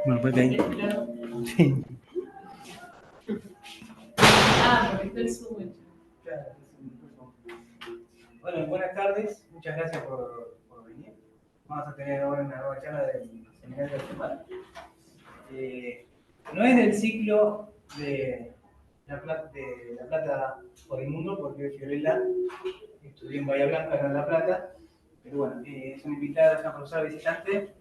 Bueno, ponete ahí. Sí. Porque está el Zoom. Bueno, buenas tardes, muchas gracias por venir. Vamos a tener ahora una nueva charla del seminario de semana. No es del ciclo de La Plata por el Mundo, porque Fiorella estudió en Bahía Blanca, no en La Plata, pero bueno, es una invitada, es una profesora visitante,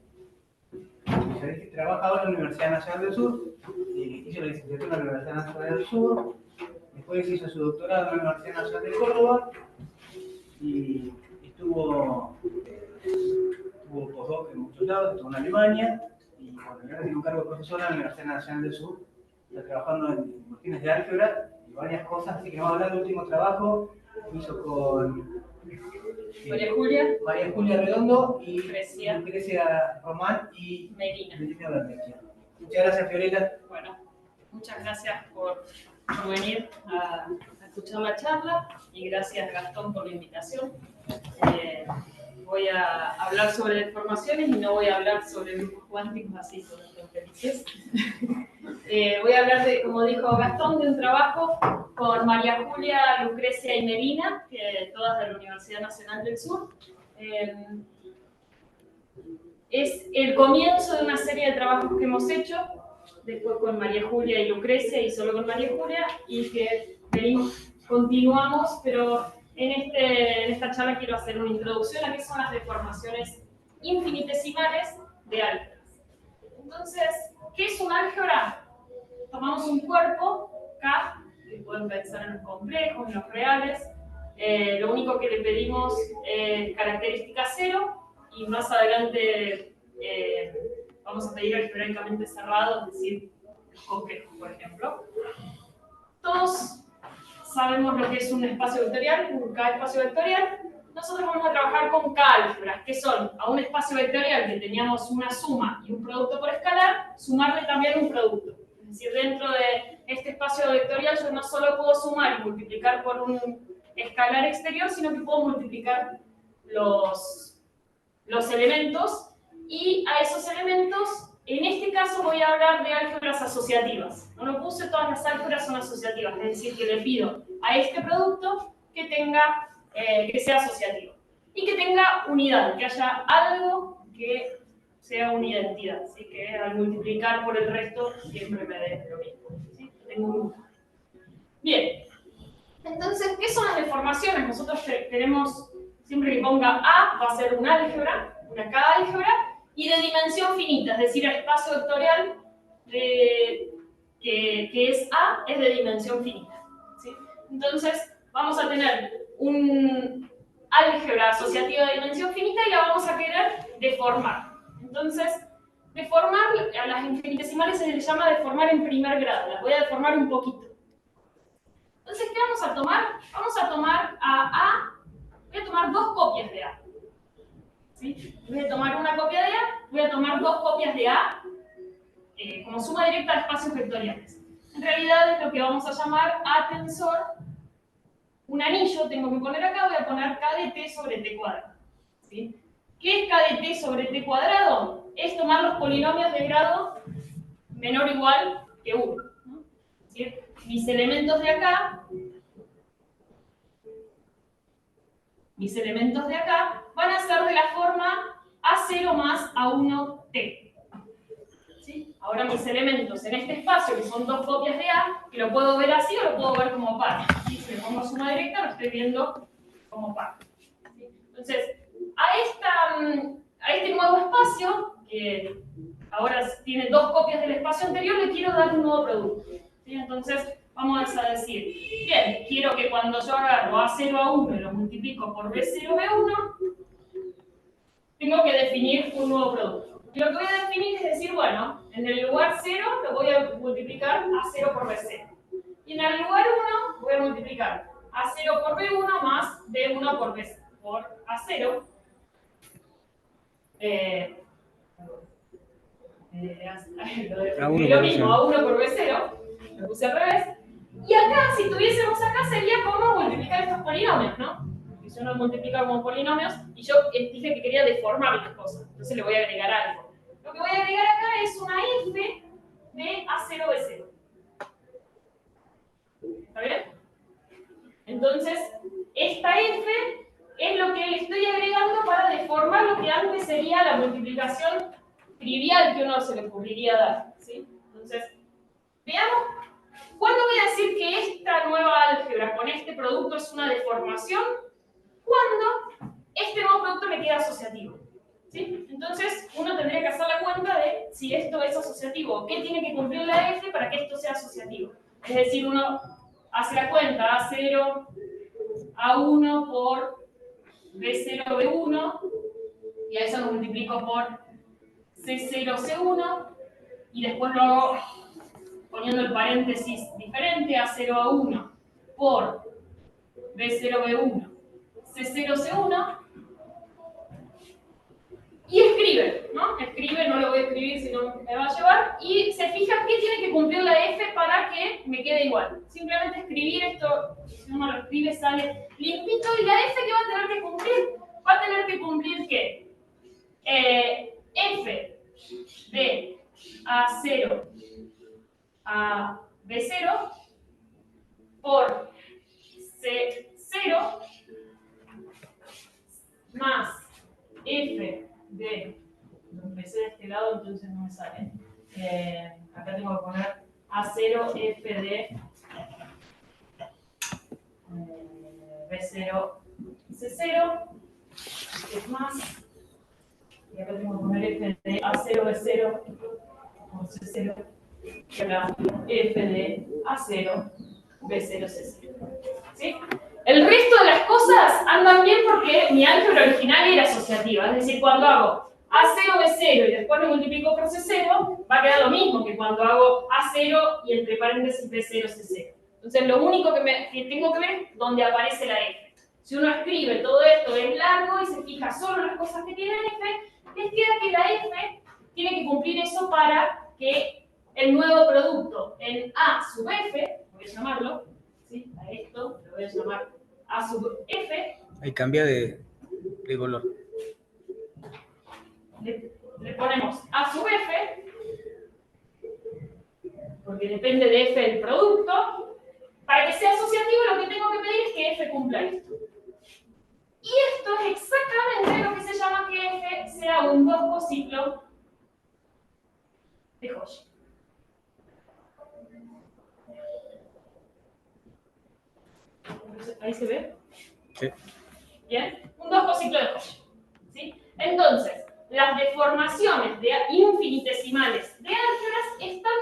que trabaja ahora en la Universidad Nacional del Sur, hizo la licenciatura en la Universidad Nacional del Sur, después hizo su doctorado en la Universidad Nacional de Córdoba, y estuvo postdoc en muchos lados, estuvo en Alemania, y bueno, ahora tiene un cargo de profesora en la Universidad Nacional del Sur, está trabajando en cuestiones de álgebra y varias cosas, así que nos va a hablar del último trabajo que hizo con María Julia Redondo y Lucrecia Román y Medina Bermecchia. Muchas gracias, Fiorella. Bueno, muchas gracias por venir a escuchar la charla y gracias, Gastón, por la invitación. Voy a hablar sobre deformaciones y no voy a hablar sobre grupos cuánticos, así son los felices. Voy a hablar, como dijo Gastón, de un trabajo con María Julia, Lucrecia y Medina, todas de la Universidad Nacional del Sur. Es el comienzo de una serie de trabajos que hemos hecho, después con María Julia y Lucrecia y solo con María Julia, y que continuamos, pero en esta charla quiero hacer una introducción a qué son las deformaciones infinitesimales de álgebras. Entonces, ¿qué es un álgebra? Tomamos un cuerpo, K, que pueden pensar en los complejos, en los reales, lo único que le pedimos es característica 0, y más adelante vamos a pedir algebraicamente cerrado, es decir, los complejos, por ejemplo. Todos sabemos lo que es un espacio vectorial, un K espacio vectorial. Nosotros vamos a trabajar con K álgebras, que son a un espacio vectorial que teníamos una suma y un producto por escalar, sumarle también un producto. Es decir, dentro de este espacio vectorial yo no solo puedo sumar y multiplicar por un escalar exterior, sino que puedo multiplicar los elementos, y a esos elementos, en este caso voy a hablar de álgebras asociativas. No lo puse, todas las álgebras son asociativas, es decir, que le pido a este producto que que sea asociativo y que tenga unidad, que haya algo que sea una identidad, ¿sí? Que al multiplicar por el resto siempre me dé lo mismo, ¿sí? Tengo un número. Bien, entonces, ¿qué son las deformaciones? Nosotros queremos, siempre que ponga A, va a ser un álgebra, una K álgebra, y de dimensión finita, es decir, el espacio vectorial que es A es de dimensión finita, ¿sí? Entonces, vamos a tener un álgebra asociativa de dimensión finita y la vamos a querer deformar. Entonces, deformar a las infinitesimales se les llama deformar en primer grado, las voy a deformar un poquito. Entonces, ¿qué vamos a tomar? Vamos a tomar voy a tomar dos copias de A. ¿Sí? Voy a tomar una copia de A, voy a tomar dos copias de A como suma directa de espacios vectoriales. En realidad es lo que vamos a llamar A tensor, un anillo, tengo que poner acá, voy a poner K de T sobre T cuadrado. ¿Sí? ¿Qué es K de T sobre T cuadrado? Es tomar los polinomios de grado menor o igual que 1. ¿No? ¿Sí? Mis elementos de acá van a ser de la forma A0 más A1T. ¿Sí? Ahora mis elementos en este espacio, que son dos copias de A, que lo puedo ver así o lo puedo ver como par. ¿Sí? Si le pongo suma directa, lo estoy viendo como par. ¿Sí? Entonces, a este nuevo espacio, que ahora tiene dos copias del espacio anterior, le quiero dar un nuevo producto. ¿Sí? Entonces, vamos a decir, bien, quiero que cuando yo agarro A0, A1 y lo multiplico por B0, B1, tengo que definir un nuevo producto. Y lo que voy a definir es decir, bueno, en el lugar 0 lo voy a multiplicar A0 por B0. Y en el lugar 1 voy a multiplicar A0 por B1 más B1 por A0. Lo mismo, A1 por B0, lo puse al revés. Y acá, si tuviésemos acá, sería como multiplicar estos polinomios, ¿no? Si yo no multiplico como polinomios, y yo dije que quería deformar las cosas, entonces le voy a agregar algo. Lo que voy a agregar acá es una F de A0B0. ¿Está bien? Entonces, esta F es lo que le estoy agregando para deformar lo que antes sería la multiplicación trivial que uno se le ocurriría dar, ¿sí? Entonces, veamos, ¿cuándo voy a decir que esta nueva álgebra con este producto es una deformación? Cuando este nuevo producto me queda asociativo, ¿sí? Entonces, uno tendría que hacer la cuenta de si esto es asociativo, qué tiene que cumplir la F para que esto sea asociativo. Es decir, uno hace la cuenta A0, A1 por B0, B1, y a eso lo multiplico por C0, C1, y después lo hago poniendo el paréntesis diferente, A0, A1 por B0, B1, C0, C1, y escribe, ¿no? Escribe, no lo voy a escribir, sino me va a llevar, y se fija qué tiene que cumplir la F para que me quede igual. Simplemente escribir esto, si uno lo escribe sale limpito, y la F que va a tener que cumplir, va a tener que cumplir ¿qué? F de A0 a B0 por C0 más F de, lo empecé de este lado, entonces no me sale. Acá tengo que poner A0 F de B0 C0, es más, y acá tengo que poner F de A0 B0 por C0, y acá F de A0 B0 C0. ¿Sí? El resto de las cosas andan bien porque mi álgebra original era asociativa, es decir, cuando hago A0 B0 y después lo multiplico por C0, va a quedar lo mismo que cuando hago A0 y entre paréntesis B0 C0. Entonces, lo único que tengo que ver es dónde aparece la F. Si uno escribe todo esto es largo y se fija solo en las cosas que tienen F, les queda que la F tiene que cumplir eso para que el nuevo producto en A sub F, voy a llamarlo, ¿sí? A esto lo voy a llamar A sub F. Ahí cambia de color. Le ponemos A sub F, porque depende de F del producto. Para que sea asociativo, lo que tengo que pedir es que F cumpla esto. Y esto es exactamente lo que se llama que F sea un 2 cociclo de Cauchy. ¿Ahí se ve? Sí. Bien, un 2 cociclo de Cauchy. ¿Sí? Entonces, las deformaciones infinitesimales de álgebras están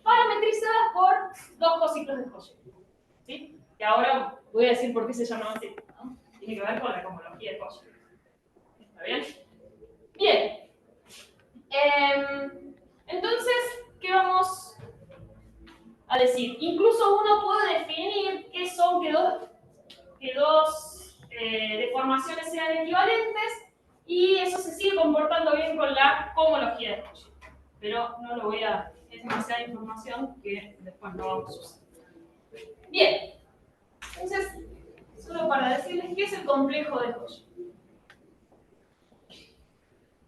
parametrizadas por 2 cociclos de Cauchy. ¿Sí? Que ahora voy a decir por qué se llaman así, ¿no? Tiene que ver con la cohomología de Cauchy. ¿Está bien? Bien. Entonces, ¿qué vamos a decir? Incluso uno puede definir qué son que dos deformaciones sean equivalentes, y eso se sigue comportando bien con la cohomología de Cauchy. Pero no lo voy a... es demasiada información que después no vamos a usar. Bien. Entonces, solo para decirles qué es el complejo de Cauchy.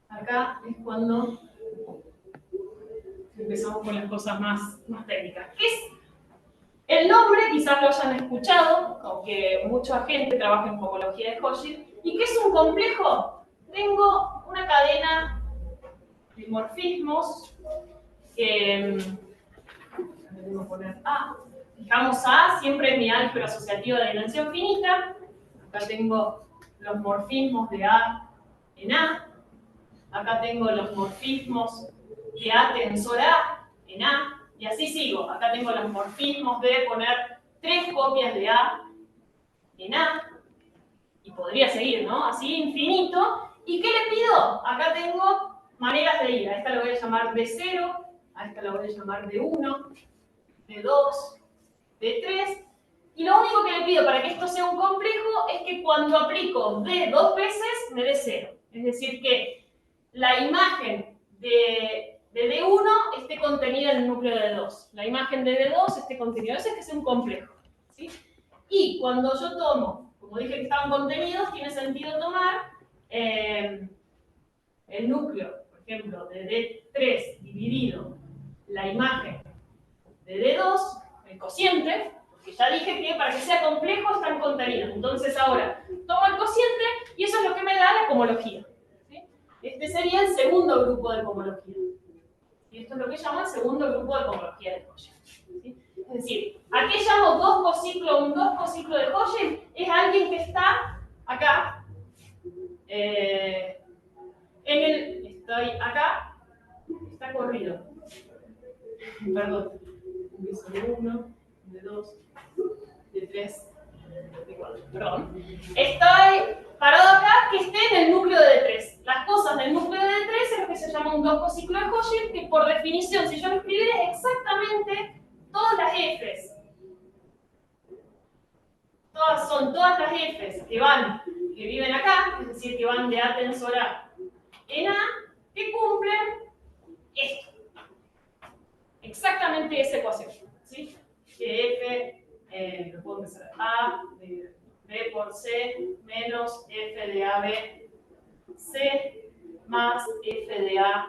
Acá es cuando empezamos con las cosas más técnicas. ¿Qué es? El nombre quizás lo hayan escuchado, aunque mucha gente trabaja en cohomología de Cauchy. ¿Y qué es un complejo? Tengo una cadena de morfismos que... voy a poner A. Fijamos A, siempre es mi álgebra asociativa de dimensión finita. Acá tengo los morfismos de A en A. Acá tengo los morfismos de A tensor A en A. Y así sigo. Acá tengo los morfismos de poner 3 copias de A en A. Y podría seguir, ¿no? Así infinito. ¿Y qué le pido? Acá tengo maneras de ir. A esta la voy a llamar D0. A esta la voy a llamar D1. D2. D3. Y lo único que le pido para que esto sea un complejo es que cuando aplico D 2 veces me dé 0. Es decir, que la imagen de D1 esté contenida en el núcleo de D2. La imagen de D2 esté contenida. Eso es que es un complejo, ¿sí? Y cuando yo tomo, como dije que estaban contenidos, tiene sentido tomar el núcleo. Por ejemplo, de D3 dividido la imagen de D2, el cociente, porque ya dije que para que sea complejo están contenidos. Entonces ahora tomo el cociente y eso es lo que me da la cohomología. ¿Sí? Este sería el segundo grupo de cohomología. Y esto es lo que llamo el segundo grupo de cohomología de Hoyle. ¿Sí? Es decir, ¿a qué llamo un 2 cociclo de Hoyle? Es alguien que está acá. Estoy acá, está corrido. Perdón. De 1, de 2, de 3, de 4. Perdón. Estoy parado acá, que esté en el núcleo de D3. Las cosas del núcleo de D3 es lo que se llama un 2 cociclo de Hoyle, que por definición, si yo lo escribiera, es exactamente todas las Fs. Son todas las Fs que viven acá, es decir, que van de A tensor A en A, que cumplen esto. Exactamente esa ecuación. ¿Sí? Que F, lo puedo empezar, A de B por C menos F de AB C más F de A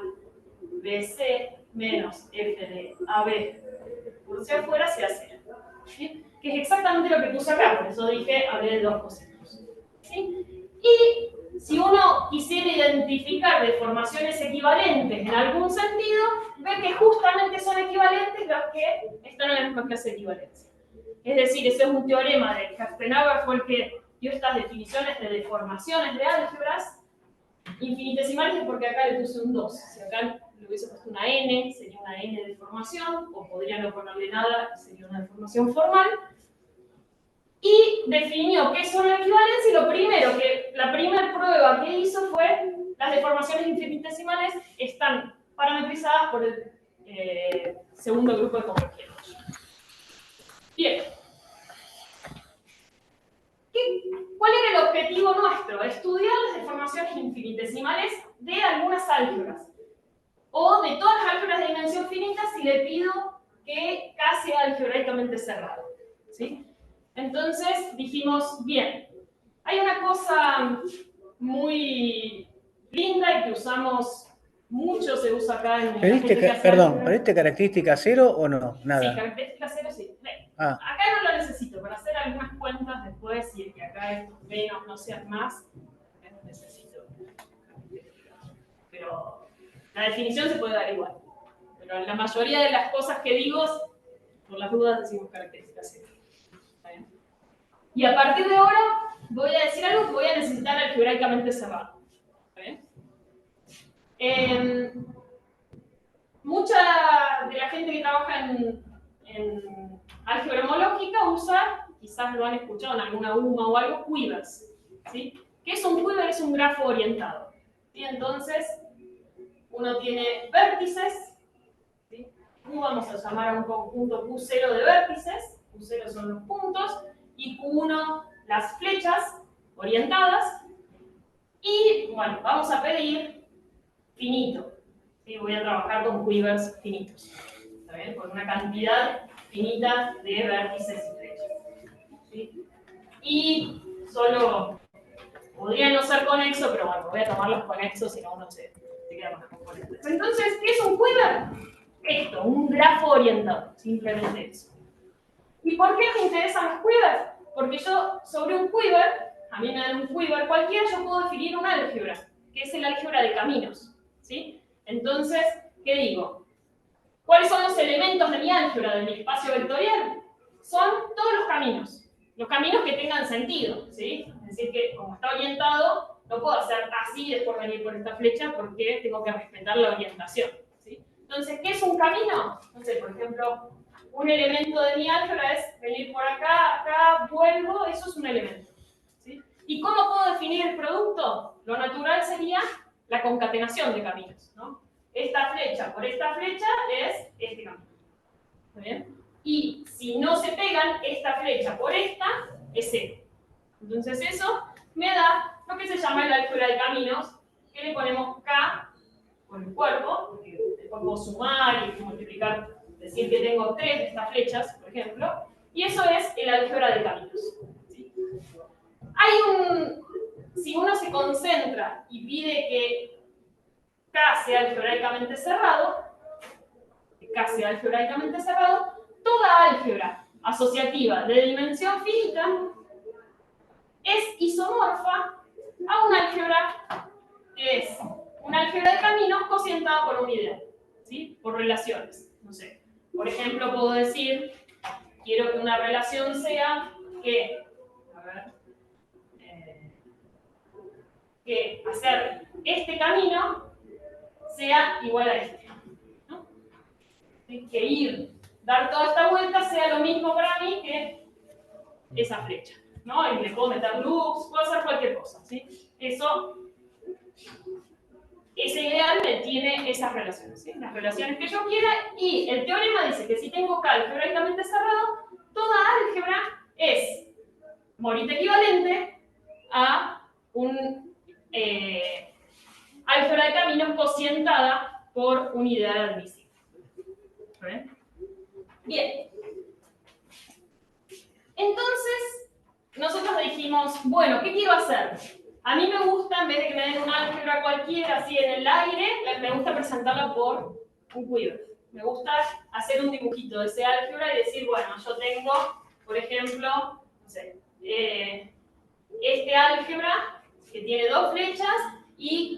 BC menos F de AB por C afuera se hace. ¿Sí? Que es exactamente lo que puse acá, por eso dije, hablé de 2 cositos. ¿Sí? Y si uno quisiera identificar deformaciones equivalentes en algún sentido, ve que justamente son equivalentes los que están en la misma clase de equivalencia. Es decir, ese es un teorema de Kastenauer, fue el que dio estas definiciones de deformaciones de álgebras infinitesimales, porque acá le puse un 2. Si acá le hubiese puesto una n, sería una n de deformación, o podría no ponerle nada, sería una deformación formal. Y definió qué son la equivalencia, y la primera prueba que hizo fue las deformaciones infinitesimales están parametrizadas por el segundo grupo de cohomología. Bien. ¿Cuál era el objetivo nuestro? Estudiar las deformaciones infinitesimales de algunas álgebras. O de todas las álgebras de dimensión finita si le pido que K sea algebraicamente cerrado. ¿Sí? Entonces dijimos, bien, hay una cosa muy linda y que usamos mucho, se usa acá en la gente que hace Perdón, álgebra. ¿pediste característica cero o no? Sí, Nada. característica cero, sí. Ah. Acá no lo necesito, para hacer algunas cuentas después, y que acá estos menos no sean más, no necesito. Pero la definición se puede dar igual. Pero la mayoría de las cosas que digo, por las dudas decimos características cero. ¿Está bien? Y a partir de ahora voy a decir algo que voy a necesitar algebraicamente cerrado. ¿Está bien? Mucha de la gente que trabaja en álgebra homológica usa, quizás lo han escuchado en alguna UMA o algo, quivers. ¿Sí? ¿Qué es un quiver? Es un grafo orientado. ¿Sí? Entonces, uno tiene vértices, ¿sí? Q vamos a llamar a un conjunto Q0 de vértices, Q0 son los puntos, y Q1 las flechas orientadas, y bueno, vamos a pedir finito. ¿Sí? Voy a trabajar con quivers finitos, ¿está bien? Con una cantidad finita de vértices y flechas. ¿Sí? Y solo podría no ser conexo, pero bueno, voy a tomar los conexos, si no uno se queda más componente. Entonces, ¿qué es un quiver? Esto, un grafo orientado, simplemente eso. ¿Y por qué me interesan los quivers? Porque yo, sobre un quiver, a mí me dan un quiver cualquiera, yo puedo definir una álgebra, que es el álgebra de caminos. ¿Sí? Entonces, ¿qué digo? ¿Cuáles son los elementos de mi álgebra, de mi espacio vectorial? Son todos los caminos que tengan sentido, ¿sí? Es decir, que como está orientado, no puedo hacer así y después venir por esta flecha porque tengo que respetar la orientación, ¿sí? Entonces, ¿qué es un camino? No sé, por ejemplo, un elemento de mi álgebra es venir por acá, acá, vuelvo, eso es un elemento, ¿sí? ¿Y cómo puedo definir el producto? Lo natural sería la concatenación de caminos, ¿no? Esta flecha por esta flecha es este camino. ¿Está bien? Y si no se pegan esta flecha por esta, es cero. Entonces eso me da lo que se llama el álgebra de caminos, que le ponemos K por el cuerpo, porque después puedo sumar y multiplicar, decir que tengo 3 de estas flechas, por ejemplo, y eso es el álgebra de caminos. ¿Sí? Si uno se concentra y pide que K sea algebraicamente cerrado, toda álgebra asociativa de dimensión finita es isomorfa a una álgebra que es una álgebra de caminos cocientada por unidad, ¿sí? Por relaciones. No sé. Por ejemplo, puedo decir, quiero que una relación sea que, que hacer este camino sea igual a este, ¿no? Que dar toda esta vuelta sea lo mismo para mí que esa flecha, ¿no? Y le puedo meter loops, puedo hacer cualquier cosa, ¿sí? Ese ideal me tiene esas relaciones, ¿sí? Las relaciones que yo quiera, y el teorema dice que si tengo K algebraicamente cerrado, toda álgebra es Morita equivalente a un álgebra de caminos cocientada por unidad admisible. ¿Ven? Bien. Entonces, nosotros dijimos, bueno, ¿qué quiero hacer? A mí me gusta, en vez de que me den una álgebra cualquiera así en el aire, me gusta presentarla por un quiver. Me gusta hacer un dibujito de ese álgebra y decir, bueno, yo tengo, por ejemplo, no sé, este álgebra que tiene dos flechas y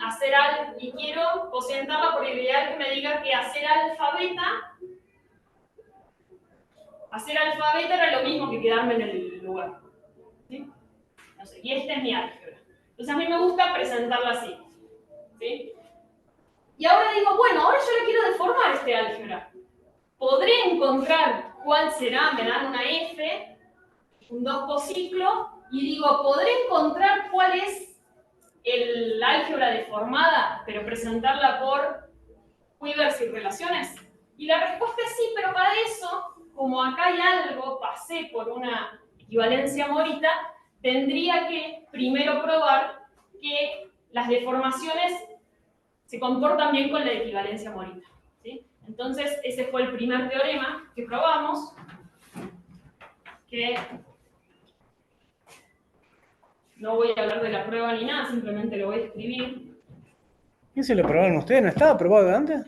quiero cocientarla por el ideal que me diga que hacer alfa beta era lo mismo que quedarme en el lugar. ¿Sí? No sé, y esta es mi álgebra. Entonces a mí me gusta presentarla así. ¿Sí? Y ahora digo, bueno, ahora yo le quiero deformar este álgebra. Podré encontrar cuál será, me dan una F, un 2 cociclo, y digo, podré encontrar cuál es el álgebra deformada, pero presentarla por quivers y relaciones. Y la respuesta es sí, pero para eso, como acá hay algo, pasé por una equivalencia morita, tendría que primero probar que las deformaciones se comportan bien con la equivalencia morita, ¿sí? Entonces, ese fue el primer teorema que probamos, que no voy a hablar de la prueba ni nada, simplemente lo voy a escribir. ¿Quién se lo probaron ustedes? ¿No estaba probado antes?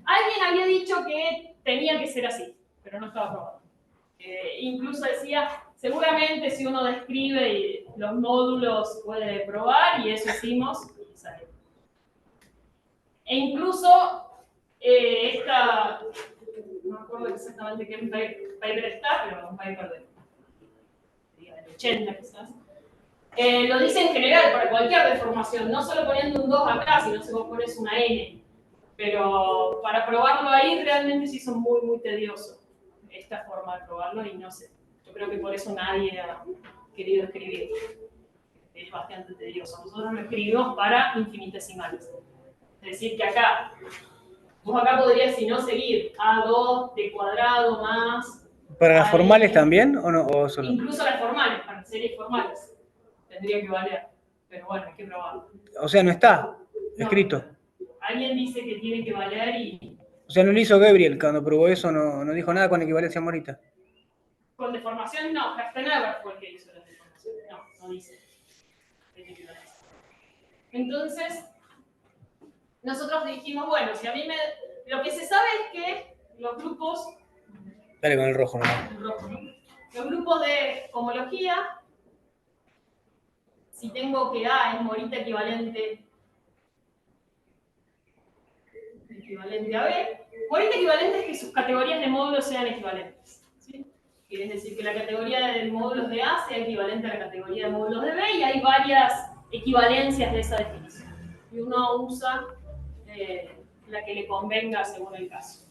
Alguien había dicho que tenía que ser así, pero no estaba probado. Incluso decía, seguramente si uno describe los módulos puede probar, y eso hicimos y salió. E incluso no me acuerdo exactamente qué paper está, pero un paper del 80 quizás. Lo dice en general para cualquier deformación, no solo poniendo un 2 acá, sino si vos pones una N. Pero para probarlo ahí realmente sí son muy, muy tedioso esta forma de probarlo, y no sé. Yo creo que por eso nadie ha querido escribir. Es bastante tedioso. Nosotros lo escribimos para infinitesimales. Es decir, que vos acá podrías, si no, seguir A2, T cuadrado más... ¿Para las formales también o no? ¿O solo? Incluso las formales, para series formales. Tendría que valer. Pero bueno, hay que probarlo. O sea, no está escrito. No. Alguien dice que tiene que valer y... O sea, no lo hizo Gabriel cuando probó eso, no dijo nada con equivalencia morita. Con deformación no, Castanever fue el que hizo las deformaciones. No dice. Entonces, nosotros dijimos, bueno, si a mí lo que se sabe es que los grupos... Dale con el rojo, ¿no? El rojo, ¿no? Los grupos de homología, si tengo que A es morita equivalente a B, morita equivalente es que sus categorías de módulos sean equivalentes, ¿sí? Quiere decir que la categoría de módulos de A sea equivalente a la categoría de módulos de B, y hay varias equivalencias de esa definición. Y uno usa la que le convenga según el caso.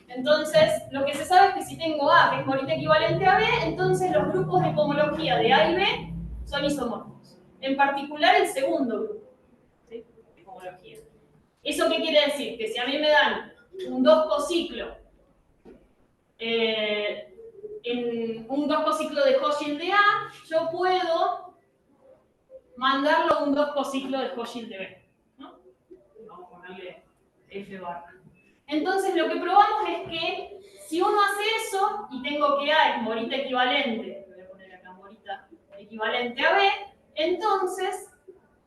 Entonces, lo que se sabe es que si tengo A, que es morita equivalente a B, entonces los grupos de cohomología de A y B son isomorfos. En particular, el segundo grupo, ¿sí?, de cohomología. ¿Eso qué quiere decir? Que si a mí me dan un 2 cociclo, un 2 cociclo de Hochschild de A, yo puedo mandarlo a un 2 cociclo de Hochschild de B, ¿no? Vamos a ponerle F barra. Entonces, lo que probamos es que si uno hace eso y tengo que A es morita equivalente, voy a poner acá morita equivalente a B, entonces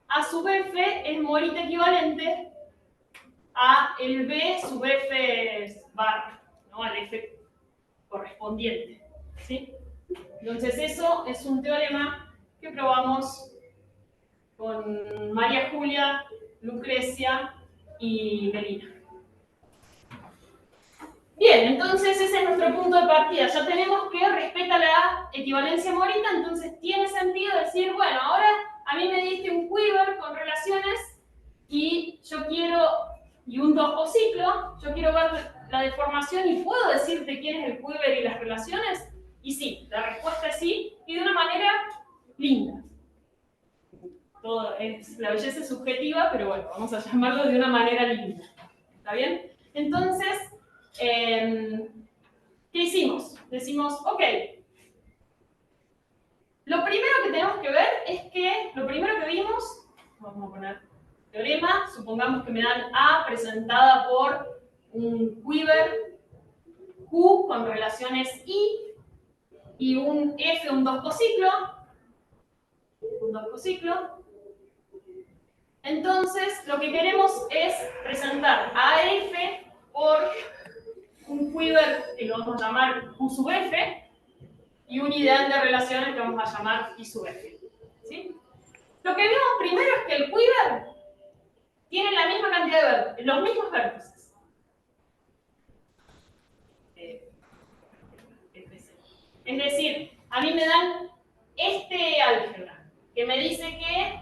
A sub f es Morita equivalente a el B sub f bar, ¿no? Al f correspondiente, ¿sí? Entonces eso es un teorema que probamos con María Julia, Lucrecia y Melina. Bien, entonces ese es nuestro punto de partida. Ya tenemos que respeta la equivalencia Morita, entonces tiene sentido decir, bueno, ahora a mí me diste un quiver con relaciones y yo quiero, y un toscociclo, yo quiero ver la deformación y puedo decirte quién es el quiver y las relaciones. Y sí, la respuesta es sí, y de una manera linda. Todo es, la belleza es subjetiva, pero bueno, vamos a llamarlo de una manera linda. ¿Está bien? Entonces, ¿qué hicimos? Decimos, ok, lo primero que tenemos que ver es que, lo primero que vimos, vamos a poner teorema, supongamos que me dan A presentada por un quiver Q con relaciones I y un F, un toscociclo. Entonces, lo que queremos es presentar a F por un quiver que lo vamos a llamar Q sub F y un ideal de relaciones que vamos a llamar I sub F. ¿Sí? Lo que vemos primero es que el quiver tiene la misma cantidad de vértices, los mismos vértices. Es decir, a mí me dan este álgebra que me dice que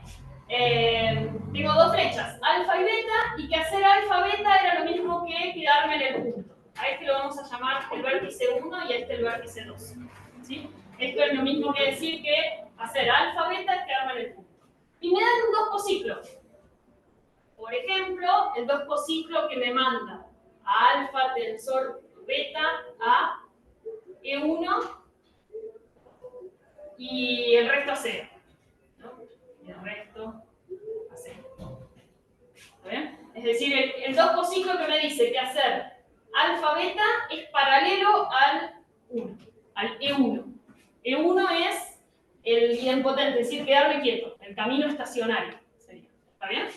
tengo dos flechas, alfa y beta, y que hacer alfa beta era lo mismo que quedarme en el punto. A este lo vamos a llamar el vértice 1 y a este el vértice 2. ¿Sí? Esto es lo mismo que decir que hacer alfa beta es quedarme en el punto. Y me dan un toscociclo. Por ejemplo, el toscociclo que me manda a alfa tensor beta a E1 y el resto a 0. ¿No? Y el resto a 0. ¿Está bien? Es decir, el toscociclo que me dice que hacer alfa beta es paralelo al 1, al E1. E1 es el idempotente, es decir, quedarme quieto, el camino estacionario sería. ¿Está bien?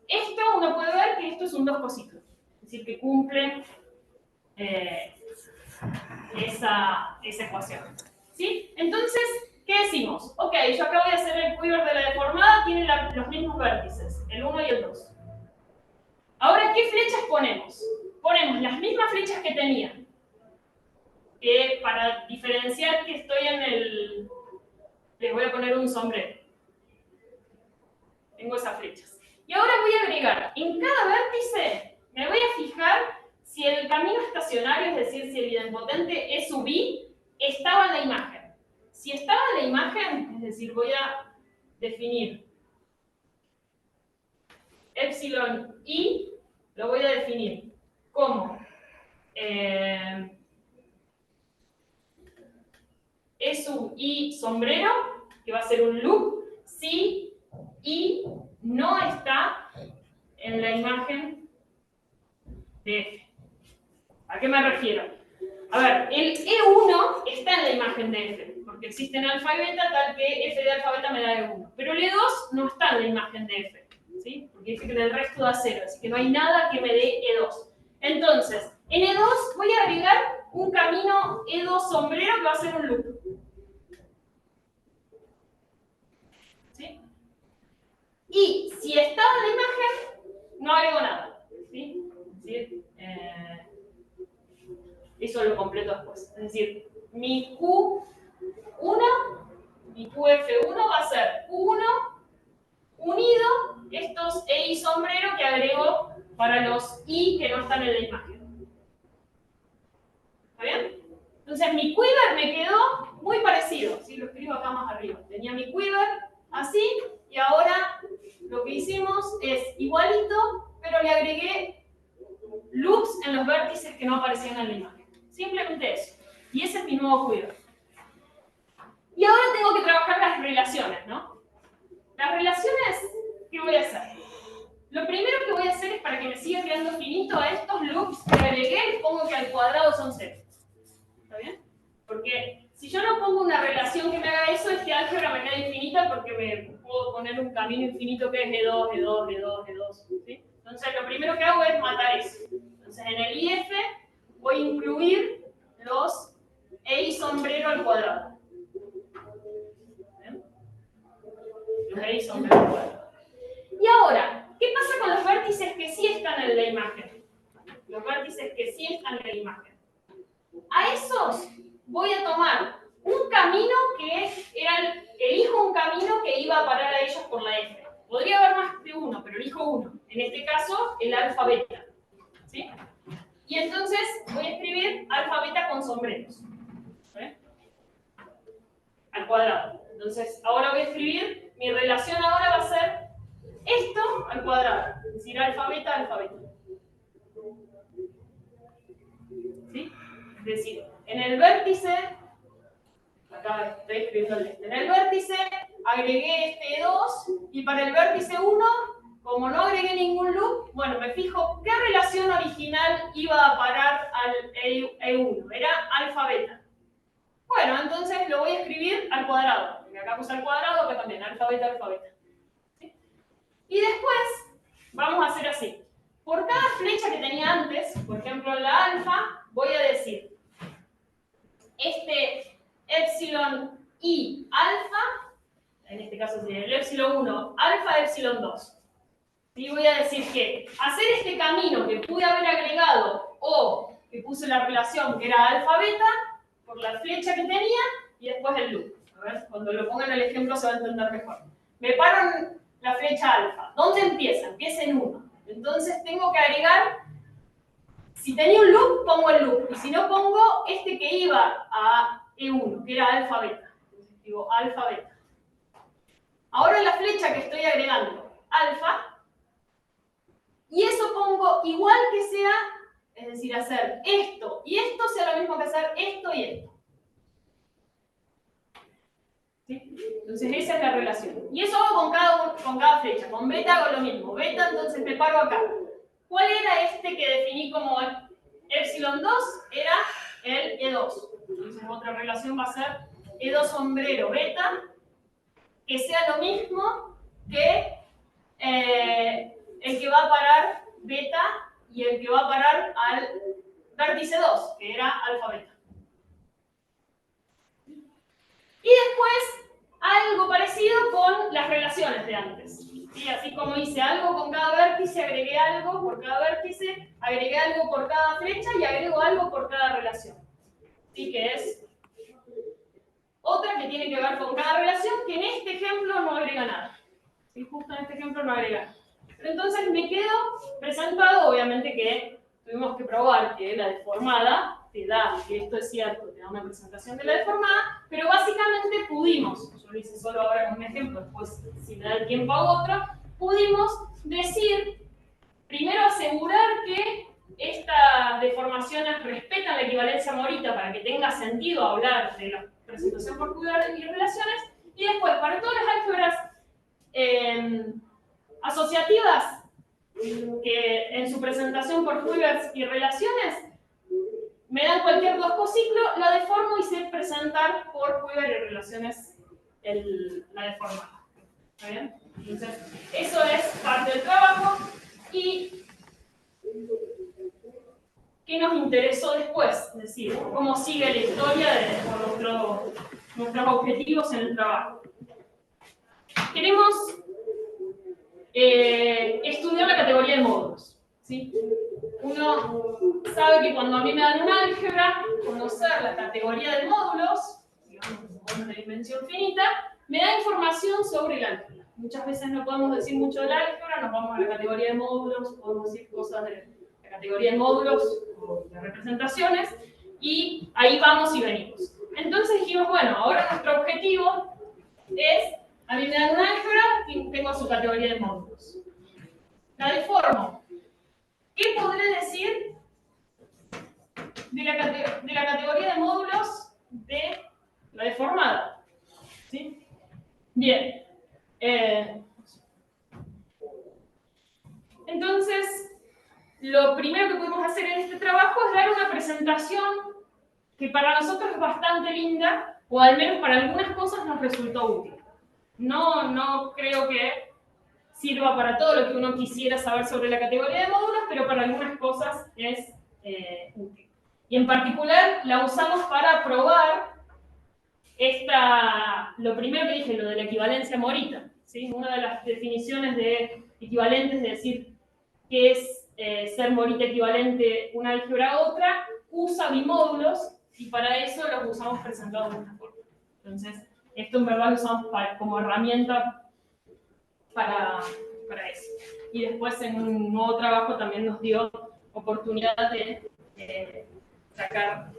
Esto uno puede ver que esto es un toscociclo, es decir, que cumple esa ecuación. ¿Sí? Entonces, ¿qué decimos? Ok, yo acabo de hacer el quiver de la deformada, tiene los mismos vértices, el 1 y el 2. Ahora, ¿qué flechas ponemos? Ponemos las mismas flechas que tenía, que para diferenciar que estoy en el... Les voy a poner un sombrero. Tengo esas flechas. Y ahora voy a agregar, en cada vértice, me voy a fijar si el camino estacionario, es decir, si el idempotente E sub I, estaba en la imagen. Si estaba en la imagen, es decir, voy a definir epsilon I, lo voy a definir como E sub I sombrero, que va a ser un loop, si I no está en la imagen de F. ¿A qué me refiero? A ver, el E1 está en la imagen de F, porque existen alfa y beta, tal que F de alfa beta me da E1. Pero el E2 no está en la imagen de F, ¿sí? Porque dice que en el resto da 0, así que no hay nada que me dé E2. Entonces, en E2 voy a agregar un camino E2 sombrero que va a ser un loop. ¿Sí? Y si estaba en la imagen, no agrego nada. ¿Sí? Es decir, eso lo completo después. Es decir, mi Q1, mi QF1 va a ser Q1 unido estos E y sombrero que agrego para los I que no están en la imagen. ¿Está bien? Entonces mi quiver me quedó muy parecido. ¿Sí? Lo escribo acá más arriba. Tenía mi quiver así y ahora lo que hicimos es igualito, pero le agregué loops en los vértices que no aparecían en la imagen. Simplemente eso. Y ese es mi nuevo quiver. Y ahora tengo que trabajar las relaciones, ¿no? Las relaciones, ¿qué voy a hacer? Lo primero que voy a hacer es para que me siga quedando finito a estos loops que agregué, les pongo que al cuadrado son 0. ¿Está bien? Porque si yo no pongo una relación que me haga eso, este álgebra me queda infinita porque me puedo poner poner un camino infinito que es E2, E2, E2, E2. ¿Sí? Entonces lo primero que hago es matar eso. Entonces en el IF voy a incluir los E y sombrero al cuadrado. ¿Ven? Los E y sombrero al cuadrado. Y ahora, ¿qué pasa con los vértices que sí están en la imagen? Los vértices que sí están en la imagen. A esos voy a tomar un camino que era elijo un camino que iba a parar a ellos por la F. Podría haber más de uno, pero elijo uno. En este caso, el alfa beta. ¿Sí? Y entonces voy a escribir alfa beta con sombreros. ¿Ve? Al cuadrado. Entonces, ahora voy a escribir, mi relación ahora va a ser esto al cuadrado. Es decir, alfa beta, alfa beta. ¿Sí? Es decir, en el vértice, acá estoy escribiendo el este, en el vértice agregué este 2 y para el vértice 1, como no agregué ningún loop, bueno, me fijo qué relación original iba a parar al E1, era alfa beta. Bueno, entonces lo voy a escribir al cuadrado, porque acá puse al cuadrado, acá también, alfa beta, alfa beta. ¿Sí? Y después vamos a hacer así. Por cada flecha que tenía antes, por ejemplo la alfa, voy a decir este epsilon i alfa, en este caso sería el epsilon 1, alfa epsilon 2. Y voy a decir que hacer este camino que pude haber agregado o que puse la relación que era alfa beta por la flecha que tenía y después el loop. A ver, cuando lo ponga en el ejemplo se va a entender mejor. Me paro en la flecha alfa. ¿Dónde empieza? Empieza en 1. Entonces tengo que agregar, si tenía un loop, pongo el loop. Y si no, pongo este que iba a E1, que era alfa beta. Entonces digo alfa beta. Ahora la flecha que estoy agregando, alfa, y eso pongo igual que sea, es decir, hacer esto y esto sea lo mismo que hacer esto y esto. ¿Sí? Entonces esa es la relación. Y eso hago con cada flecha. Con beta hago lo mismo. Beta, entonces me paro acá. ¿Cuál era este que definí como epsilon 2? Era el E2. Entonces otra relación va a ser E2 sombrero beta, que sea lo mismo que el que va a parar beta y el que va a parar al vértice 2, que era alfa beta. Y después algo parecido con las relaciones de antes. ¿Sí? Así como hice algo con cada vértice, agregué algo por cada vértice, agregué algo por cada flecha y agrego algo por cada relación. ¿Sí? Que es otra que tiene que ver con cada relación, que en este ejemplo no agrega nada. ¿Sí? Justo en este ejemplo no agrega nada. Pero entonces me quedo presentado, obviamente que tuvimos que probar que la deformada te da, que esto es cierto, te da una presentación de la deformada, pero básicamente pudimos, yo lo hice solo ahora con un ejemplo, después si me da el tiempo a otro, pudimos decir, primero asegurar que estas deformaciones respetan la equivalencia Morita para que tenga sentido hablar de la presentación por Kuiper y relaciones, y después para todas las álgebras asociativas que en su presentación por Kuiper y relaciones me dan cualquier dos ciclo, la deformo y sé presentar por Kuiper y relaciones la deformada. ¿Está bien? Entonces, eso es parte del trabajo. ¿Y qué nos interesó después? Es decir, cómo sigue la historia de nuestros objetivos en el trabajo. Queremos estudiar la categoría de módulos. ¿Sí? Uno sabe que cuando a mí me dan un álgebra, conocer la categoría de módulos, digamos, módulos de dimensión finita, me da información sobre el álgebra. Muchas veces no podemos decir mucho del álgebra, nos vamos a la categoría de módulos, podemos decir cosas de la categoría de módulos o de representaciones, y ahí vamos y venimos. Entonces dijimos, bueno, ahora nuestro objetivo es, a mí me dan un álgebra y tengo su categoría de módulos. La deformo. ¿Qué podré decir de la categoría de módulos de la deformada? ¿Sí? Bien. Entonces, lo primero que pudimos hacer en este trabajo es dar una presentación que para nosotros es bastante linda, o al menos para algunas cosas nos resultó útil. No creo que sirva para todo lo que uno quisiera saber sobre la categoría de módulos, pero para algunas cosas es útil. Y en particular la usamos para probar lo primero que dije, lo de la equivalencia Morita, ¿sí? Una de las definiciones de equivalentes, de decir qué es ser Morita equivalente una álgebra a otra, usa bimódulos y para eso los usamos presentados de esta forma. Entonces, esto en verdad lo usamos como herramienta para eso. Y después en un nuevo trabajo también nos dio oportunidad de sacar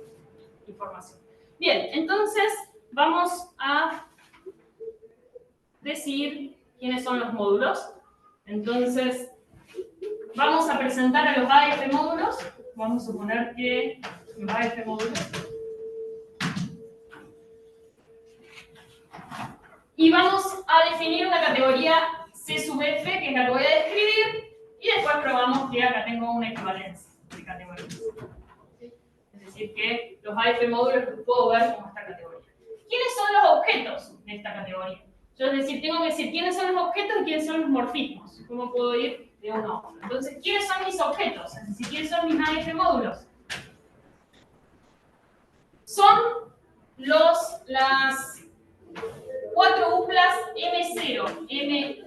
información. Bien, entonces vamos a decir quiénes son los módulos. Entonces, vamos a presentar a los AF módulos. Vamos a suponer que los AF módulos. Y vamos a definir una categoría C sub F, que es la que voy a describir, y después probamos que acá tengo una equivalencia de categorías. Es decir, que los AF módulos los puedo ver como esta categoría. ¿Quiénes son los objetos de esta categoría? Yo, es decir, tengo que decir quiénes son los objetos y quiénes son los morfismos. ¿Cómo puedo ir de uno a otro? Entonces, ¿quiénes son mis objetos? Es decir, ¿quiénes son mis AF módulos? Son las 4 uplas M0, M1,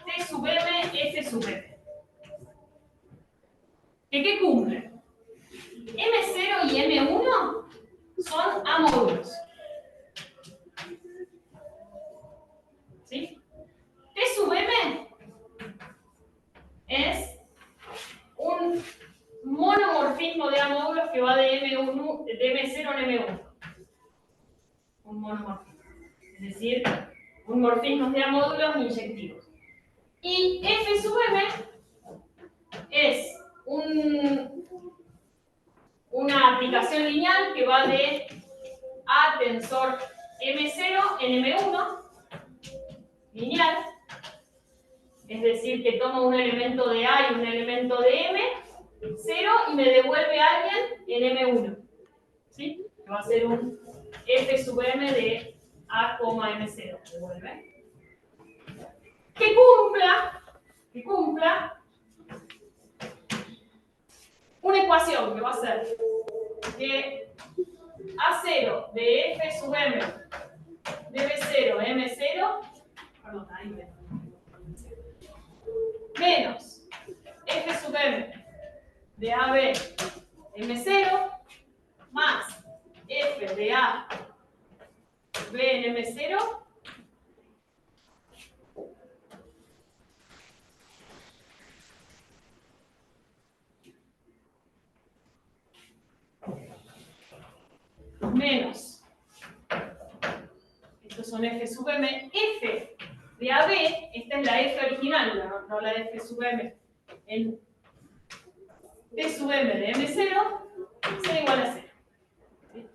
T sub M, F sub M. ¿Qué cumplen? M0 y M1 son A módulos. ¿Sí? T sub M es un monomorfismo de A módulos que va de M0 a M1. Un monomorfismo. Es decir, un morfismo de A módulos inyectivos. Y F sub M es una aplicación lineal que va de A tensor M0 en M1, lineal, es decir, que toma un elemento de A y un elemento de M0 y me devuelve a alguien en M1. ¿Sí? Que va a ser un F sub M de A, M0. Devuelve. Que cumpla una ecuación que va a ser que A0 de F sub M de B0 M0, perdón, ahí ven, menos F sub M de AB M0 más F de A B en M0 menos, estos son F sub M, F de AB, esta es la F original, no la de F sub M, en T sub M de M0 será igual a 0. ¿Sí?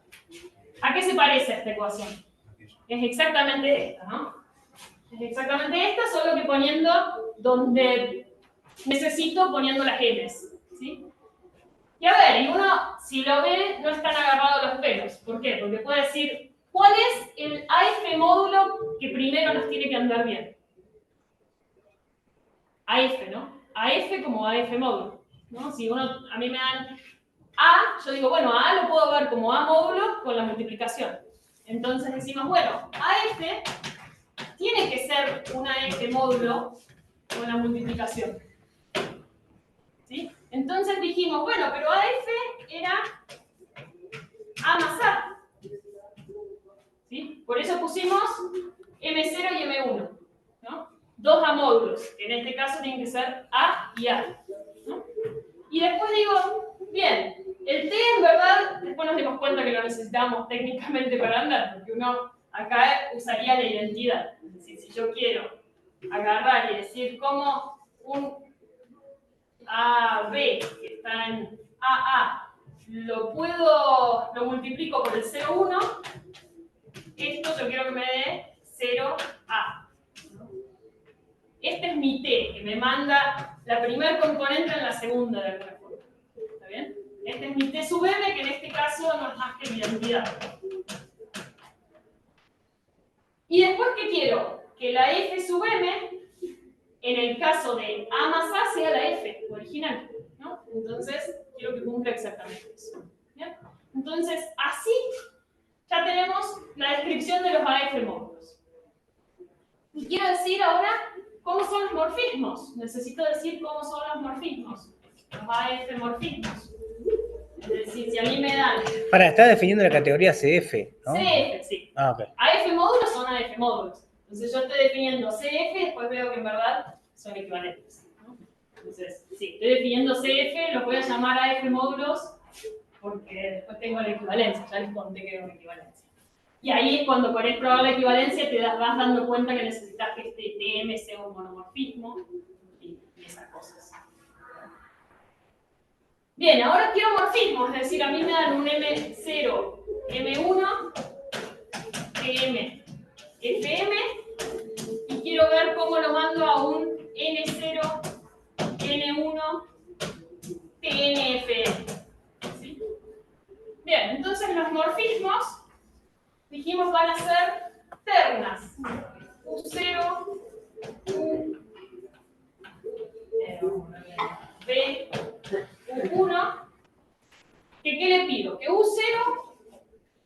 ¿A qué se parece esta ecuación? Es exactamente esta, ¿no? Es exactamente esta, solo que poniendo donde necesito, poniendo las M's, ¿sí? Y a ver, y uno, si lo ve, no están agarrados los pelos. ¿Por qué? Porque puede decir, ¿cuál es el AF módulo que primero nos tiene que andar bien? AF, ¿no? AF como AF módulo, ¿no? Si a mí me dan A, yo digo, bueno, A lo puedo ver como A módulo con la multiplicación. Entonces decimos, bueno, AF tiene que ser un AF módulo con la multiplicación. ¿Sí? Entonces dijimos, bueno, pero AF era A más A. ¿Sí? Por eso pusimos M0 y M1, ¿no? Dos A módulos, que en este caso tienen que ser A y A, ¿no? Y después digo, bien, el T en verdad, después nos dimos cuenta que lo necesitamos técnicamente para andar, porque uno acá usaría la identidad. Es decir, si yo quiero agarrar y decir cómo un AB que está en AA lo multiplico por el 0,1, esto yo quiero que me dé 0A. Este es mi T, que me manda la primer componente en la segunda de alguna forma. ¿Está bien? Este es mi T sub M, que en este caso no es más que mi identidad. Y después, ¿qué quiero? que la f sub m, en el caso de A más A, sea la f original, ¿no? Entonces, quiero que cumpla exactamente eso. ¿Bien? Entonces, así ya tenemos la descripción de los AF módulos. Y quiero decir ahora cómo son los morfismos. Necesito decir cómo son los morfismos. Los AF morfismos. Es decir, si a mí me dan... Para, está definiendo la categoría CF, ¿no? CF, sí. Ah, ok. AF módulos son AF módulos. Entonces yo estoy definiendo CF y después veo que en verdad son equivalentes, ¿no? Entonces, sí, estoy definiendo CF, los voy a llamar AF módulos porque después tengo la equivalencia, ya les conté que era una equivalencia. Y ahí es cuando querés probar la equivalencia te vas dando cuenta que necesitas que este TM sea un monomorfismo y esas cosas. Bien, ahora quiero morfismo, es decir, a mí me dan un M0, M1, TM, FM, y quiero ver cómo lo mando a un N0, N1, TNFM. ¿Sí? Bien, entonces los morfismos, dijimos, van a ser ternas. U0, U, B, U1. ¿Qué le pido? Que U0,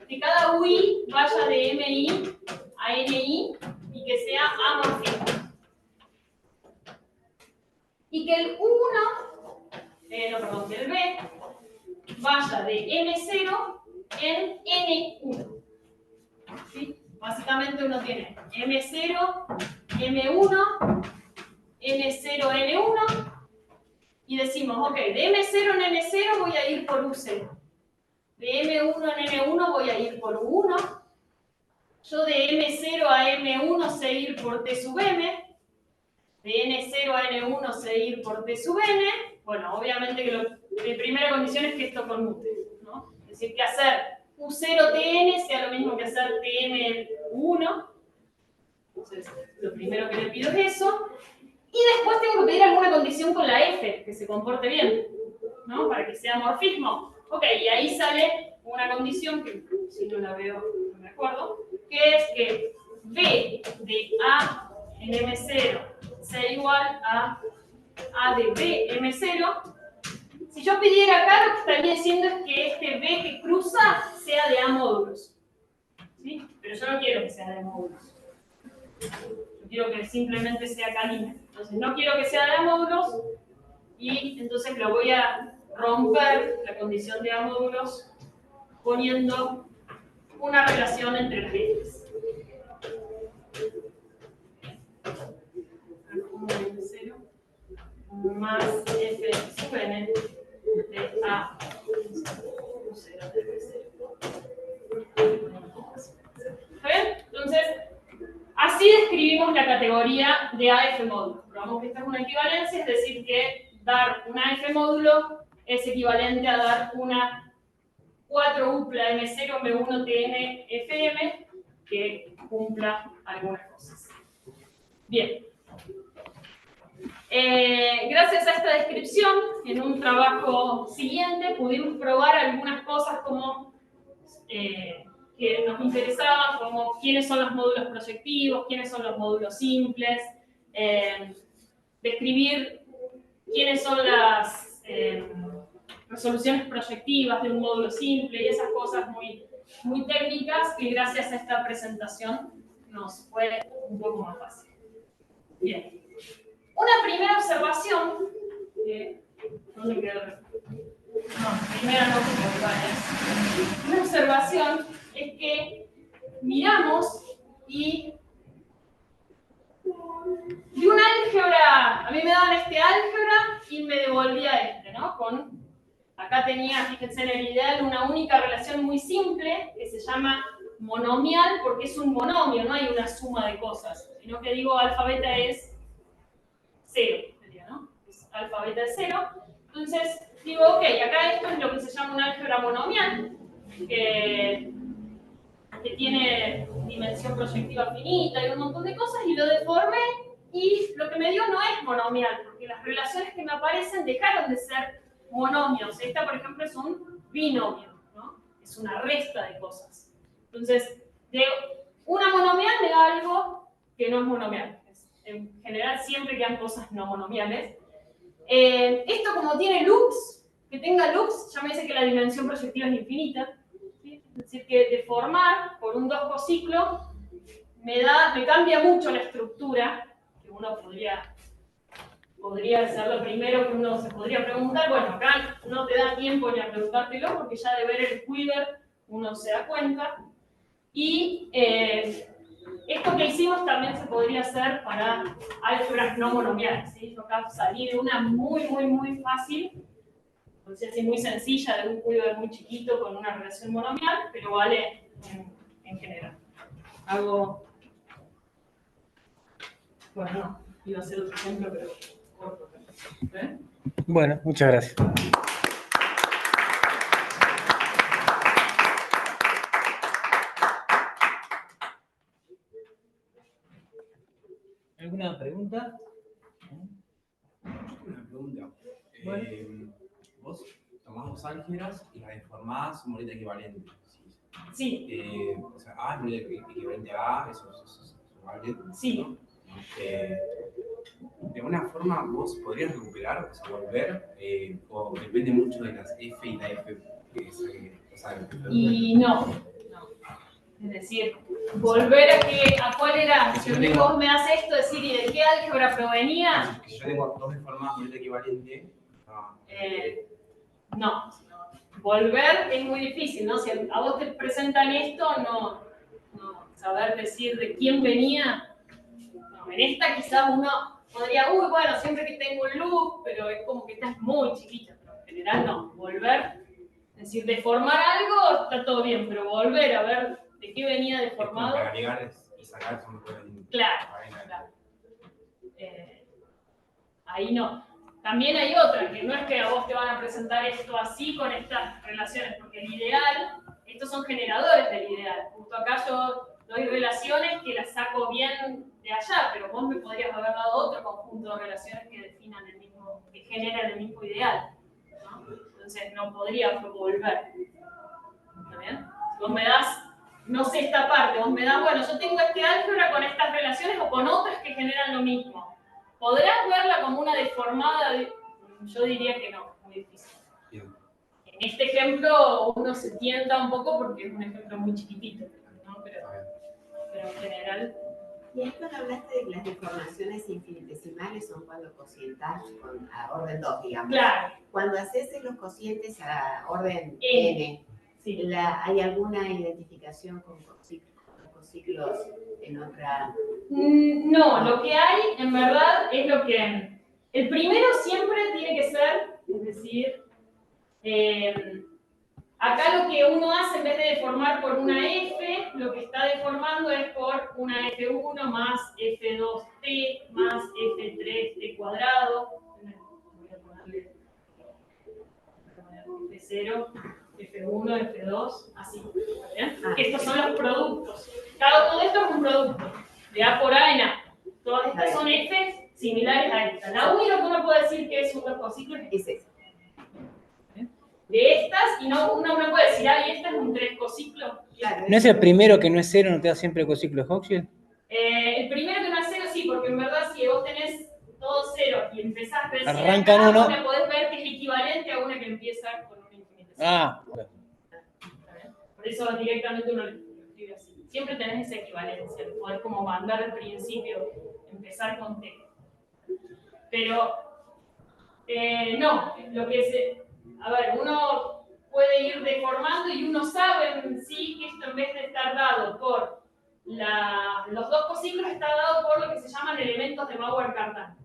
que cada UI vaya de MI a NI y que sea amorfismo. Y que el que el B vaya de M0 en N1. ¿Sí? Básicamente uno tiene M0, M1, N0, N1 y decimos, ok, de M0 en N0 voy a ir por U0. De M1 en N1 voy a ir por U1. Yo de M0 a M1 sé ir por T sub M. De N0 a N1 sé ir por T sub N. Bueno, obviamente que la primera condición es que esto conmute, ¿no? Es decir, que hacer U0TN sea lo mismo que hacer TM1. Entonces, lo primero que le pido es eso. Y después tengo que pedir alguna condición con la F, que se comporte bien, ¿no? Para que sea morfismo. Ok, y ahí sale una condición que, si no la veo, no me acuerdo, que es que B de A en M0 sea igual a A de B M0. Si yo pidiera acá, lo que estaría diciendo es que este B que cruza sea de A módulos. ¿Sí? Pero yo no quiero que sea de A módulos. Yo quiero que simplemente sea K-línea. Entonces no quiero que sea de A módulos y entonces lo voy a romper la condición de A módulos poniendo una relación entre las ejes. M0 más F sub n de A U0 de B0. ¿Está bien? Entonces, así describimos la categoría de AF módulo. Probamos que esta es una equivalencia, es decir, que dar un AF módulo es equivalente a dar una 4-upla M0, M1, TN, FM, que cumpla algunas cosas. Bien. Gracias a esta descripción, en un trabajo siguiente pudimos probar algunas cosas como que nos interesaban, como quiénes son los módulos proyectivos, quiénes son los módulos simples, describir quiénes son las resoluciones proyectivas de un módulo simple y esas cosas muy, muy técnicas que gracias a esta presentación nos fue un poco más fácil. Bien. Una primera observación, ¿dónde quedó? No, primera no, porque varias. Una observación es que miramos y de un álgebra, a mí me daban este álgebra y me devolvía este, ¿no? Acá tenía, fíjense en el ideal, una única relación muy simple que se llama monomial porque es un monomio, no hay una suma de cosas, sino que digo alfa beta es 0, sería, ¿no? Es alfa beta es 0. Entonces, digo, ok, acá esto es lo que se llama un álgebra monomial, que tiene dimensión proyectiva finita y un montón de cosas, y lo deformé, y lo que me dio no es monomial, porque las relaciones que me aparecen dejaron de ser monomios. Esta, por ejemplo, es un binomio, ¿no? Es una resta de cosas. Entonces, de una monomial me da algo que no es monomial. En general siempre quedan cosas no monomiales. Esto como tiene loops, que tenga loops, ya me dice que la dimensión proyectiva es infinita. ¿Sí? Es decir, que deformar por un 2 cociclo me cambia mucho la estructura, que uno podría ser lo primero que uno se podría preguntar. Bueno, acá no te da tiempo ni a preguntártelo, porque ya de ver el quiver uno se da cuenta. Y esto que hicimos también se podría hacer para álgebras no monomiales. ¿Sí? Yo acá salí de una muy fácil, o sea, así muy sencilla, de un quiver muy chiquito con una relación monomial, pero vale en general. Bueno, no, iba a hacer otro ejemplo, pero corto. Bueno, muchas gracias. ¿Alguna pregunta? Una pregunta. Bueno. Vos tomás dos álgebras y las deformás moneda equivalente. Sí. O sea, A es moneda equivalente a A, eso vale. Sí. ¿No? De alguna forma vos podrías recuperar, o sea, volver, o depende mucho de las F y la F o sea, Y no. Es decir, volver a cuál era, si vos me das esto, decir, ¿y de qué álgebra provenía? Que yo tengo dos deformadas moneda equivalente. No. Volver es muy difícil, ¿no? Si a vos te presentan esto, no saber decir de quién venía. No, en esta quizás uno podría, bueno, siempre que tengo un loop, pero es como que esta es muy chiquita, pero en general no. Volver, es decir, deformar algo está todo bien, pero volver a ver de qué venía deformado. Es agregar y sacar son cosas. Claro. Ahí no. También hay otra, que no es que a vos te van a presentar esto así con estas relaciones, porque el ideal, estos son generadores del ideal. Justo acá yo doy relaciones que las saco bien de allá, pero vos me podrías haber dado otro conjunto de relaciones que definan el mismo, que generan el mismo ideal, ¿no? Entonces no podría volver. ¿Está bien? Si vos me das, no sé esta parte, vos me das, bueno, yo tengo este álgebra con estas relaciones o con otras que generan lo mismo. ¿Podrás verla como una deformada? Yo diría que no, muy difícil. Bien. En este ejemplo uno se tienta un poco porque es un ejemplo muy chiquitito, ¿no? Pero en general... Y ahí cuando hablaste de que las deformaciones infinitesimales son cuando cocientas a orden 2, digamos. Claro. Cuando haces los cocientes a orden n, sí. ¿hay alguna identificación con ciclos en otra? No, lo que hay en verdad es lo que... El primero siempre tiene que ser, es decir, acá lo que uno hace en vez de deformar por una F, lo que está deformando es por una F1 más F2T más F3T cuadrado. Voy a ponerle F0, F1, F2, así. ¿Bien? Estos son los productos. Cada uno de estos es un producto. De A por A en A. Todas estas son F similares a esta. La única que uno puede decir que es un ciclo es esta. De estas, y uno no puede decir, y este es un 3 cociclo. ¿No es el primero que no es cero, no te da siempre cociclo Hochschild? El primero que no es cero, sí, porque en verdad si vos tenés todo cero y empezás recién arrancan acá, uno. vos me podés ver que es equivalente a una que empieza con un infinito. Claro. Por eso directamente uno lo escribe así. Siempre tenés esa equivalencia, podés como mandar al principio, empezar con T. Pero, no, lo que es... A ver, uno puede ir deformando y uno sabe en sí que esto en vez de estar dado por los dos cociclos está dado por lo que se llaman elementos de Bauer-Cartan.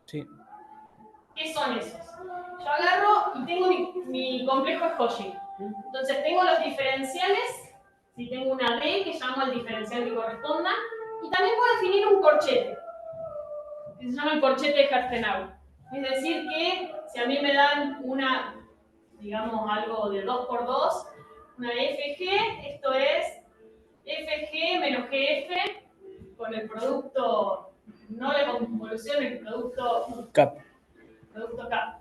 Sí. ¿Qué son esos? Yo agarro y tengo mi complejo Cauchy. Entonces tengo los diferenciales, si tengo una D que llamo el diferencial que corresponda, y también puedo definir un corchete, que se llama el corchete de Herzenau. Es decir que si a mí me dan una, digamos algo de 2 por 2, una FG, esto es FG menos GF con el producto, no la convolución, el producto Cap. Producto K.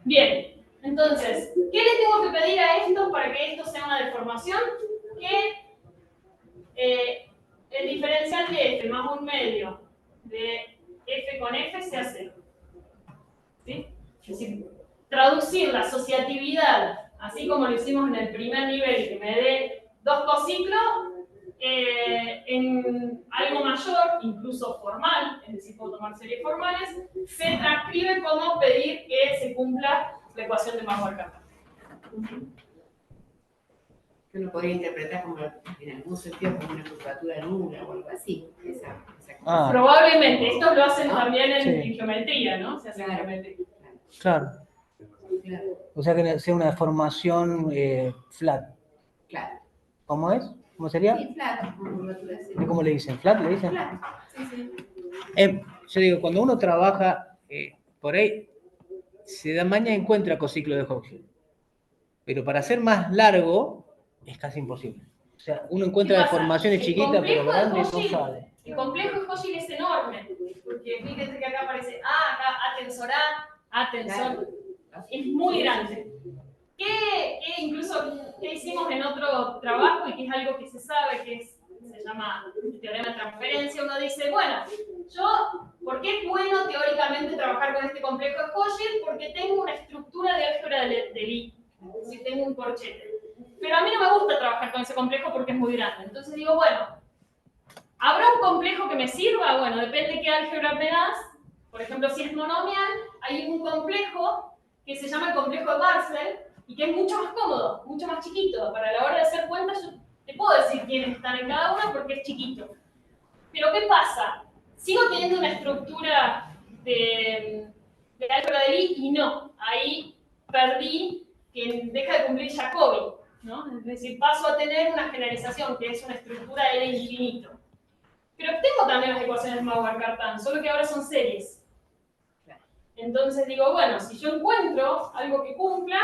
Bien, entonces, ¿Qué le tengo que pedir a esto para que esto sea una deformación? Que el diferencial de f más un medio de f con f sea 0. ¿Sí? Es decir, traducir la asociatividad, así como lo hicimos en el primer nivel, que me dé 2 cociclos, en algo mayor, incluso formal, es decir, puedo tomar series formales, se transcribe como pedir que se cumpla la ecuación de Maus-Waldkarp. Que uno podría interpretar como, en algún sentido, como una curvatura nula o algo así. Esa Ah. Probablemente, esto lo hacen ¿No? también en, Sí. en geometría, ¿no? Se hace en Claro. geometría. Claro. Claro, O sea que sea una deformación flat. claro. ¿Cómo es? ¿Cómo sería? Sí, flat, como curvatura así. ¿Y cómo le dicen? ¿Flat le dicen? Flat, sí, sí. Yo digo, cuando uno trabaja, por ahí se da maña encuentra cociclo de Hochschild. Pero para hacer más largo, es casi imposible. O sea, uno encuentra ¿Qué pasa? deformaciones El chiquitas, pero complejo de grandes no Hochschild- sale. El complejo de Hochschild es enorme, porque fíjense que acá aparece acá A tensor A tensor, es muy grande. ¿Qué incluso qué hicimos en otro trabajo y que es algo que se sabe, se llama el teorema de transferencia? Uno dice, bueno, ¿por qué es bueno teóricamente trabajar con este complejo de Hochschild? Porque tengo una estructura de álgebra de Lie, es decir, tengo un corchete. Pero a mí no me gusta trabajar con ese complejo porque es muy grande. Entonces digo, bueno, ¿habrá un complejo que me sirva? Bueno, depende qué álgebra me das. Por ejemplo, si es monomial, hay un complejo que se llama el complejo de Barzel y que es mucho más cómodo, mucho más chiquito. Para la hora de hacer cuentas, yo te puedo decir quiénes están en cada una porque es chiquito. Pero ¿qué pasa? Sigo teniendo una estructura de álgebra de Lie y no. Ahí perdí que deja de cumplir Jacobi, ¿no? Es decir, paso a tener una generalización que es una estructura L infinito. Pero tengo también las ecuaciones de Maus-Waldkarp, solo que ahora son series. Entonces digo, bueno, si yo encuentro algo que cumpla,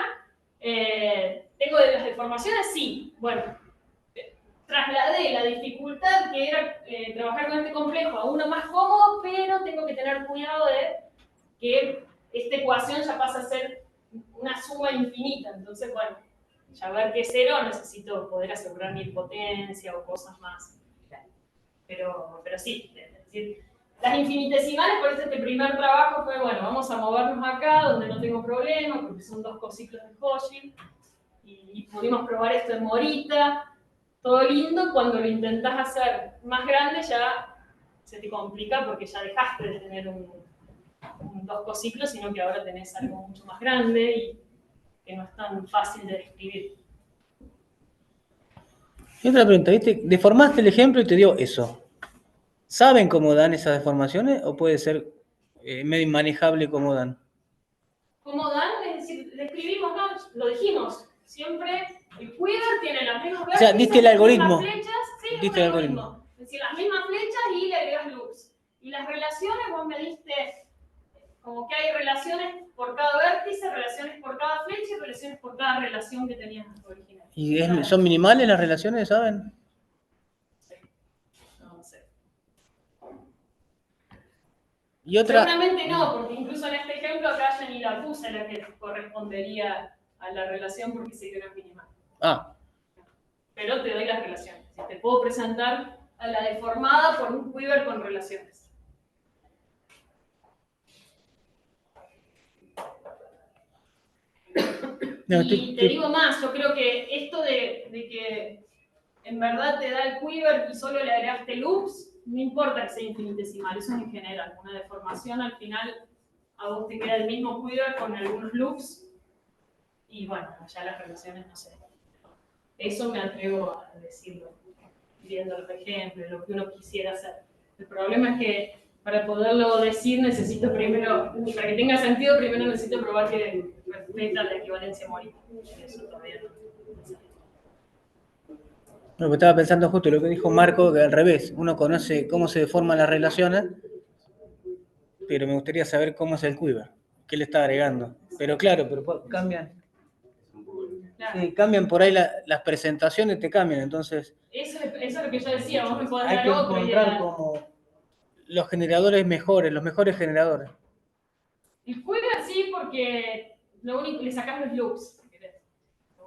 ¿tengo de las deformaciones? Sí. Bueno, trasladé la dificultad que era trabajar con este complejo a uno más cómodo, pero tengo que tener cuidado de que esta ecuación ya pasa a ser una suma infinita. Entonces, bueno, ya ver que es cero necesito poder asegurar mi potencia o cosas más. Pero sí, es decir, las infinitesimales, por eso este primer trabajo fue, bueno, vamos a movernos acá donde no tengo problema, porque son 2 cociclos de Hochschild, y pudimos probar esto en Morita, todo lindo. Cuando lo intentás hacer más grande ya se te complica porque ya dejaste de tener un 2 cociclos, sino que ahora tenés algo mucho más grande y que no es tan fácil de describir. Y otra pregunta, ¿viste? Deformaste el ejemplo y te dio eso. ¿Saben cómo dan esas deformaciones o puede ser medio inmanejable cómo dan? ¿Cómo dan? Es decir, describimos, ¿no? Lo dijimos, siempre el quiver tiene las mismas O sea, diste el las algoritmo. mismas flechas, sí, es Diste un el algoritmo. Es decir, las mismas flechas y le agregas loops. Y las relaciones, vos me diste como que hay relaciones por cada vértice, relaciones por cada flecha y relaciones por cada relación que tenías original. ¿Y son minimales las relaciones, saben? No sé. Y otra... Seguramente no, porque incluso en este ejemplo acá ya ni la puse la que correspondería a la relación porque sé que no es minimal. Ah, Pero te doy las relaciones. Te puedo presentar a la deformada por un quiver con relaciones. no, Y te digo más, yo creo que esto de que en verdad te da el quiver y solo le agregaste loops, no importa que sea infinitesimal, eso es en general. Una deformación al final a vos te queda el mismo quiver con algunos loops y bueno, ya las relaciones no sé. Eso me atrevo a decirlo, viendo los ejemplos, lo que uno quisiera hacer. El problema es que para poderlo decir necesito primero, para que tenga sentido, primero necesito probar que respeta la equivalencia Morita. Eso todavía no sé. no, estaba pensando justo lo que dijo Marco, que al revés, uno conoce cómo se deforman las relaciones, pero me gustaría saber cómo es el quiver, qué le está agregando. Pero claro, pero cambian. Claro. Sí, cambian por ahí las presentaciones, te cambian, entonces Eso es lo que yo decía, vos me podés hay dar que otra encontrar idea. como los generadores mejores, los mejores generadores. El quiver sí, porque lo único le sacás los loops, si querés.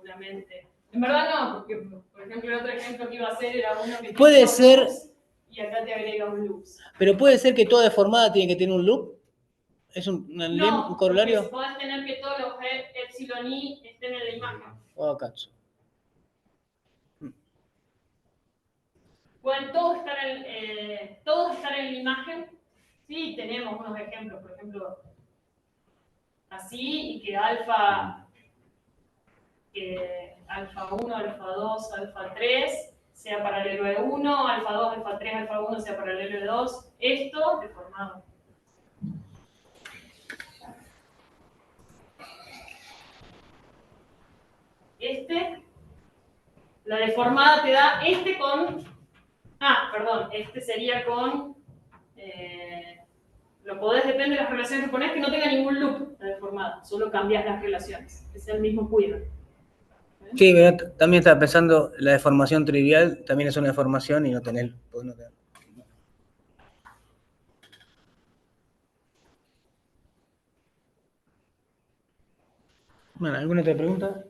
seguramente. En verdad no, porque, por ejemplo, el otro ejemplo que iba a hacer era uno que tiene Puede dos ser- loops y acá te agrega un loops. Pero puede ser que toda deformada tiene que tener un loop. ¿Es un No, corolario? porque podés tener que todos los epsilon i estén en la imagen. Oh, cacho. Pueden todos estar en la imagen. Sí, tenemos unos ejemplos, por ejemplo, así, y que alfa 1, alfa 2, alfa 3 sea paralelo de 1, alfa 2, alfa 3, alfa 1 sea paralelo de 2. Esto deformado. La deformada te da con... este sería con... lo podés, depende de las relaciones que ponés, que no tenga ningún loop la deformada, solo cambias las relaciones, que sea el mismo cuido. Sí, pero también estaba pensando, la deformación trivial también es una deformación y no tener. Bueno, ¿alguna otra pregunta?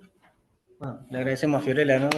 Bueno, le agradecemos a Fiorella, ¿no?